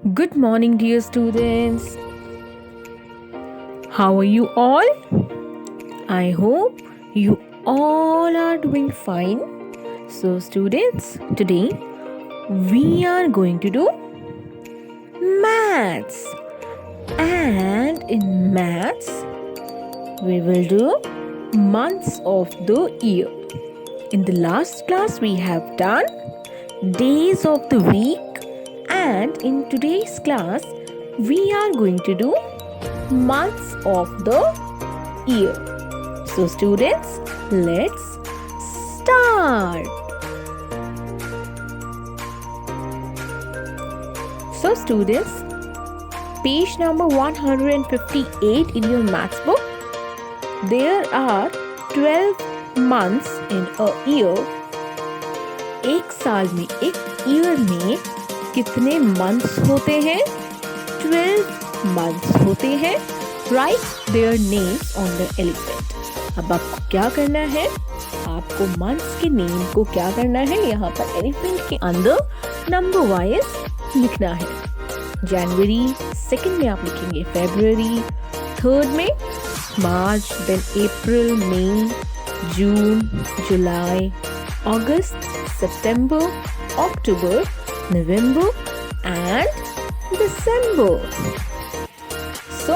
Good morning, dear students. How are you all? I hope you all are doing fine. So, students, today we are going to do maths. And in maths, we will do months of the year. In the last class, we have done days of the week. And in today's class, we are going to do months of the year. So students, let's start. So students, page number 158 in your maths book, there are 12 months in a year. एक साल में, एक year में कितने months होते हैं? 12 months होते हैं. Right their names on the elephant. अब आपको क्या करना है? आपको मंथ्स के नेम को क्या करना है? यहाँ पर एलिफेंट के अंदर नंबर वाइज लिखना है. जनवरी, सेकंड में आप लिखेंगे फरवरी, थर्ड में मार्च, then April, May, June, July, August, September, October, November and December. So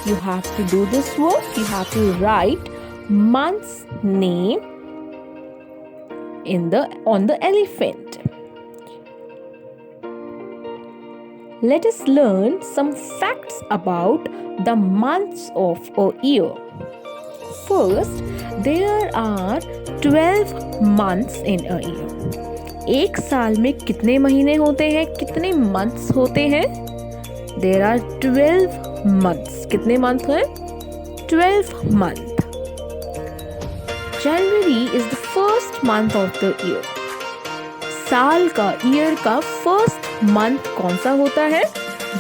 you have to do this work. You have to write month's name on the elephant. Let us learn some facts about the months of a year. First, there are 12 months in a year. एक साल में कितने महीने होते हैं? कितने months होते हैं? There are 12 months. कितने month हैं? 12 month. January is the first month of the year. साल का, ईयर का फर्स्ट मंथ कौन सा होता है?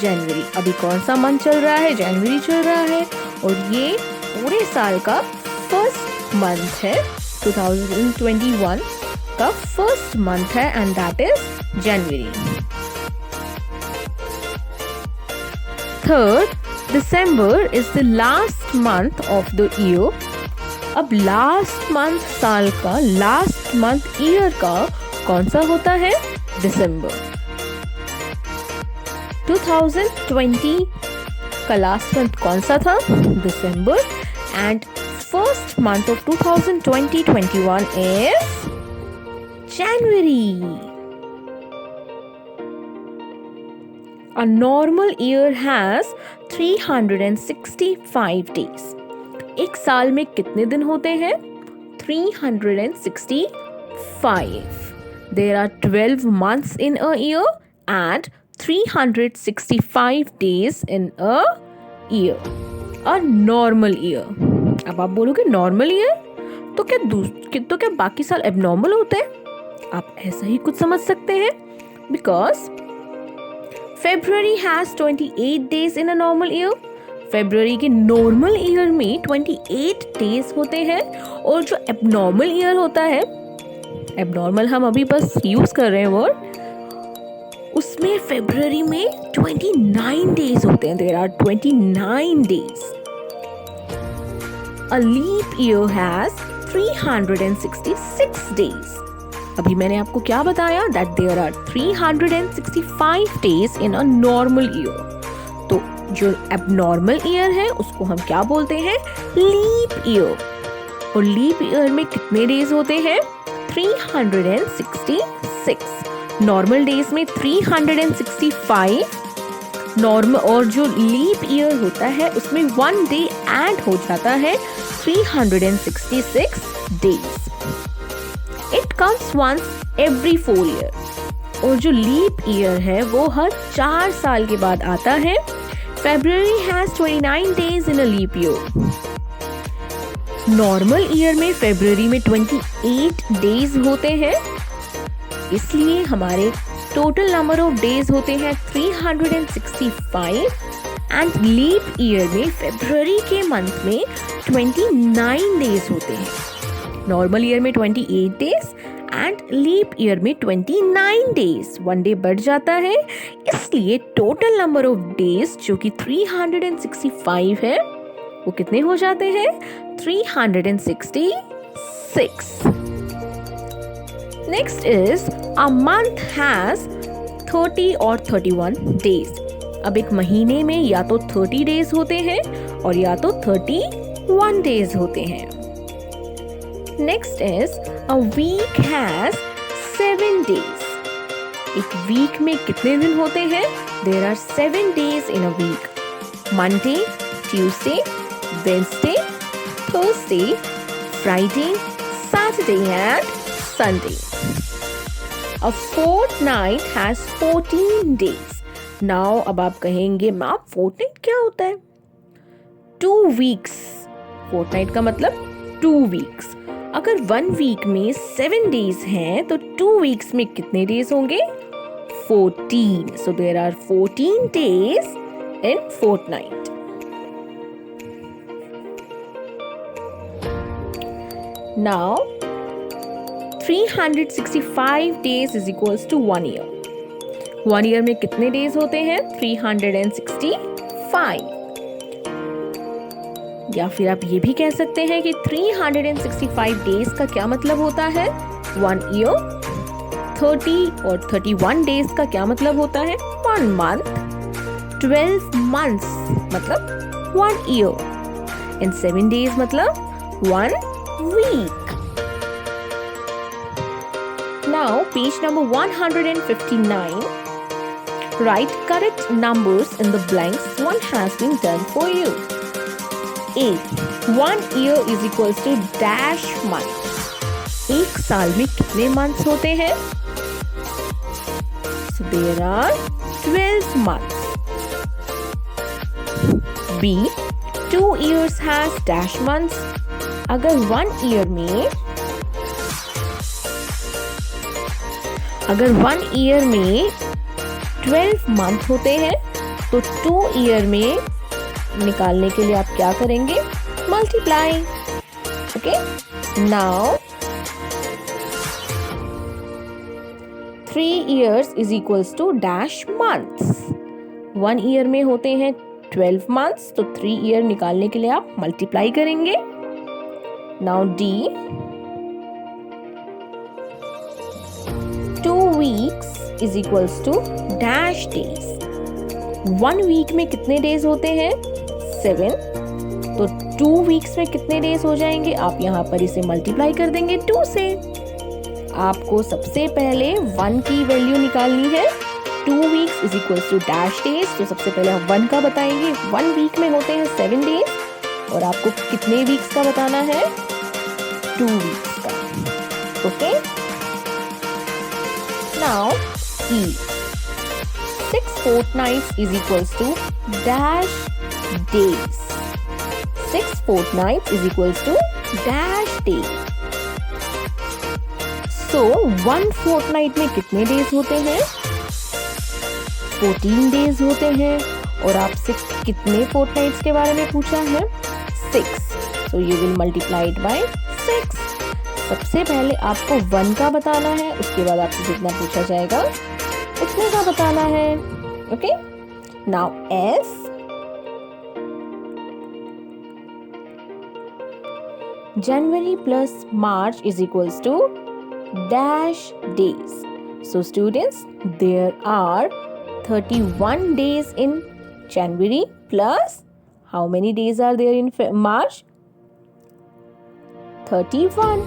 जनवरी. अभी कौन सा मंथ चल रहा है? जनवरी चल रहा है और ये पूरे साल का फर्स्ट मंथ है. 2021 का फर्स्ट मंथ है and that is January. Third, December is the last month of the year. अब लास्ट मंथ साल का, लास्ट मंथ ईयर का कौन सा होता है? दिसंबर. 2020 का लास्ट मंथ कौन सा था? December. And first month of 2021 is January. A normal year has 365 days. एक साल में कितने दिन होते हैं? 365. There are 12 months in a year and 365 days in a year. A normal year. अब आप बोलोगे नॉर्मल ईयर तो क्या बाकी साल एबनॉर्मल होते हैं? आप ऐसा ही कुछ समझ सकते हैं. Because February has 28 days in a normal year. February के नॉर्मल ईयर में 28 डेज होते हैं और जो एबनॉर्मल ईयर होता है, एबनॉर्मल हम अभी बस यूज कर रहे हैं वर्ड, उसमें फेब्रुअरी में 29 डेज होते हैं. There are 29 days. A leap year has 366 days. अभी मैंने आपको क्या बताया? That there are 365 days in a normal year. तो जो abnormal year है उसको हम क्या बोलते हैं? Leap year. और leap year में कितने days होते हैं? 366. Normal days में 365. नॉर्मल और जो लीप ईयर होता है उसमें 1 डे ऐड हो जाता है. 366 days. It comes once every 4 year. और जो लीप ईयर है वो हर 4 साल के बाद आता है. February has 29 days in a leap year. Normal year में फेब्रुअरी में 28 डेज होते हैं, इसलिए हमारे टोटल नंबर ऑफ डेज होते हैं 365. एंड लीप ईयर में फेब्रुअरी के मंथ में 29 डेज होते हैं. नॉर्मल ईयर में 28 डेज एंड लीप ईयर में 29 डेज, 1 डे बढ़ जाता है, इसलिए टोटल नंबर ऑफ डेज जो कि 365 है वो कितने हो जाते हैं? 366. Next is a month has 30 और 31 डेज. अब एक महीने में या तो 30 डेज होते हैं और या तो 31 डेज होते हैं. Next is a week has 7 days. एक वीक में कितने दिन होते हैं? There are 7 days in a week. Monday, Tuesday, Wednesday, Thursday, Friday, Saturday and Sunday. A fortnight has 14 days. Now अब आप कहेंगे मैम fortnight क्या होता है? 2 weeks. fortnight का मतलब 2 weeks. अगर 1 week में 7 days हैं तो 2 weeks में कितने days होंगे? 14. So there are 14 days in fortnight. Now 365 days is equals to 1 year. 1 year में कितने days होते हैं? 365. या फिर आप ये भी कह सकते हैं कि 365 days का क्या मतलब होता है? 1 year. 30 और 31 days का क्या मतलब होता है? 1 month. 12 months मतलब 1 year. and 7 days मतलब 1 week. Now, page number 159. Write correct numbers in the blanks. One has been done for you. A. 1 year is equals to dash month. एक साल में कितने months होते हैं? So there are 12 months. B. 2 years has dash months. अगर 1 year में 12 month होते हैं तो 2 ईयर में निकालने के लिए आप क्या करेंगे? Multiply. Okay. Now 3 years is equals to dash months. 1 year में होते हैं 12 मंथ्स तो 3 ईयर निकालने के लिए आप मल्टीप्लाई करेंगे. Now D. 2 weeks is equals to dash days. 1 week में कितने डेज होते हैं? 7. तो 2 weeks में कितने डेज हो जाएंगे? आप यहाँ पर इसे मल्टीप्लाई कर देंगे 2 से. आपको सबसे पहले 1 की वैल्यू निकालनी है. 2 weeks is equals to dash days. तो सबसे पहले हम 1 का बताएंगे. 1 week में होते हैं 7 डेज और आपको कितने वीक्स का बताना है? 2 weeks का. Okay. Now, E. 6 fortnights is equals to dash days. 6 fortnights is equals to dash days. So, 1 fortnight में कितने days होते हैं? 14 days होते हैं. और आपसे कितने fortnights के बारे में पूछा है? 6. So, you will multiply it by 6. सबसे पहले आपको 1 का बताना है, उसके बाद आपसे जितना पूछा जाएगा उतने का बताना है. Okay. Now S. January plus March is equals to dash days. So students, there are 31 days in January plus how many days are there in March? 31.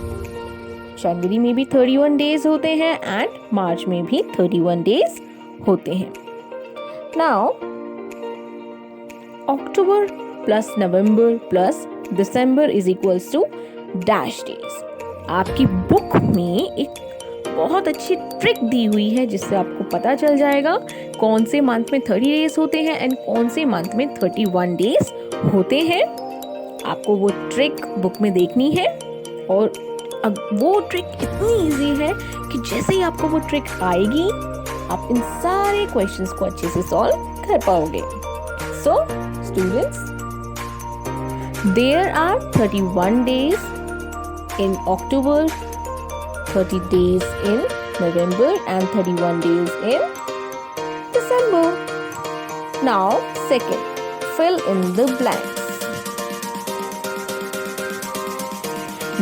जनवरी में भी 31 डेज होते हैं एंड मार्च में भी 31 डेज होते हैं. Now October plus November plus December is equals to dash days. आपकी book में एक बहुत अच्छी ट्रिक दी हुई है जिससे आपको पता चल जाएगा कौन से मंथ में 30 डेज होते हैं एंड कौन से मंथ में 31 डेज होते हैं. आपको वो ट्रिक बुक में देखनी है और अब वो ट्रिक इतनी इजी है कि जैसे ही आपको वो ट्रिक आएगी आप इन सारे क्वेश्चंस को अच्छे से सॉल्व कर पाओगे. So students, there are 31 days in October, 30 days in November, and 31 days in December. Now, second, fill in the blanks.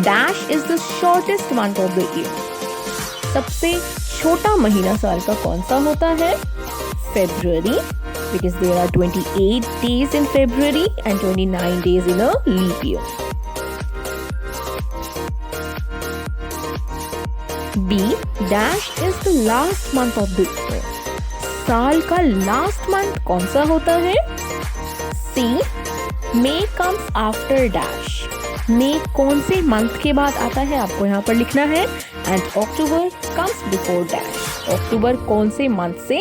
Dash is the shortest month of the year. सबसे छोटा महीना साल का कौन सा होता है? February, because there are 28 days in February and 29 days in a leap year. B, dash is the last month of the year. साल का लास्ट मंथ कौन सा होता है? C, May comes after dash. May कौन से मंथ के बाद आता है आपको यहाँ पर लिखना है. And October comes before dash. अक्टूबर कौन से मंथ से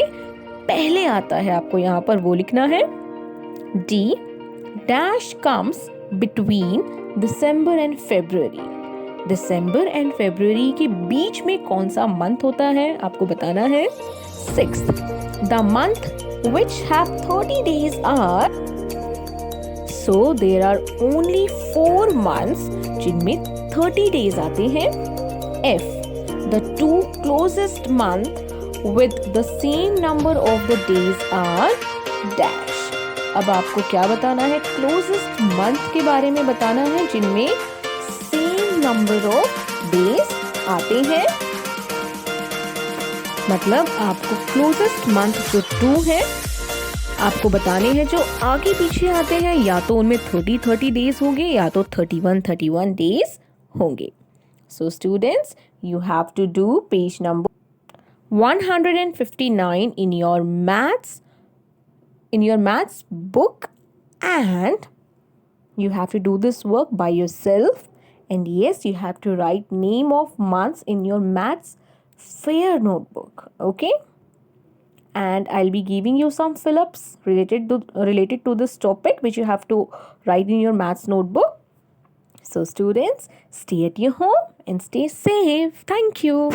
पहले आता है आपको यहाँ पर वो लिखना है. D, dash comes between December and February. दिसंबर एंड फरवरी के बीच में कौन सा मंथ होता है आपको बताना है. 6th, the month which have 30 days are, so there are only 4 months जिनमें 30 days आते हैं. F, the 2 closest month with the same number of the days are dash. अब आपको क्या बताना है? क्लोजेस्ट मंथ के बारे में बताना है जिनमें नंबर ऑफ डेज आते हैं. मतलब आपको क्लोजेस्ट मंथ जो 2 है आपको बताने हैं जो आगे पीछे आते हैं, या तो उनमें 30 डेज होंगे या तो 31 डेज होंगे. So students, you have to do page number 159 in your maths book, and you have to do this work by yourself. And yes, you have to write name of months in your maths fair notebook. Okay? And I'll be giving you some fill-ups related to this topic which you have to write in your maths notebook. So students, stay at your home and stay safe. Thank you.